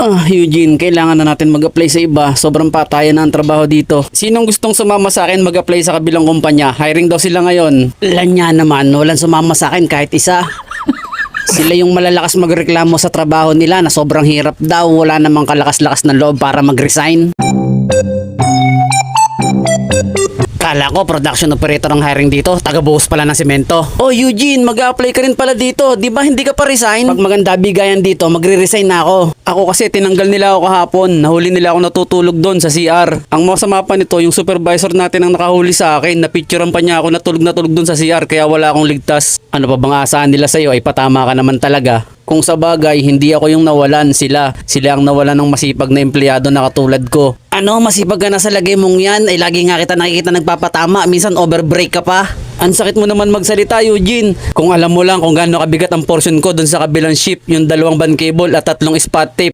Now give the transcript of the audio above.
Eugene, kailangan na natin mag-apply sa iba. Sobrang patayan na ang trabaho dito. Sinong gustong sumama sa akin mag-apply sa kabilang kumpanya? Hiring daw sila ngayon. Lanya naman, walang sumama sa akin kahit isa. Sila yung malalakas magreklamo sa trabaho nila na sobrang hirap daw. Wala namang kalakas-lakas na loob para mag-resign. Kala ko production operator ang hiring dito, taga-buhos pala ng semento. Oh Eugene, mag-a-apply ka rin pala dito. Di ba hindi ka pa resign? Pag maganda bigayan dito, magre-resign na ako. Ako kasi tinanggal nila ako kahapon. Nahuli nila ako natutulog doon sa CR. Ang masama pa nito, yung supervisor natin ang nakahuli sa akin. Napicturean pa niya ako na tulog doon sa CR kaya wala akong ligtas. Ano pa bang asahan nila sa'yo? Ay patama ka naman talaga. Kung sa bagay, hindi ako yung nawalan, sila. Sila ang nawalan ng masipag na empleyado na katulad ko. Ano, masipag ka na sa lagay mong yan? Ay lagi nga kita nakikita nagpapatama, minsan overbreak ka pa. Ang sakit mo naman magsalita, Eugene. Kung alam mo lang kung gaano kabigat ang portion ko dun sa kabilang ship, yung 2 band cable at 3 spot tape.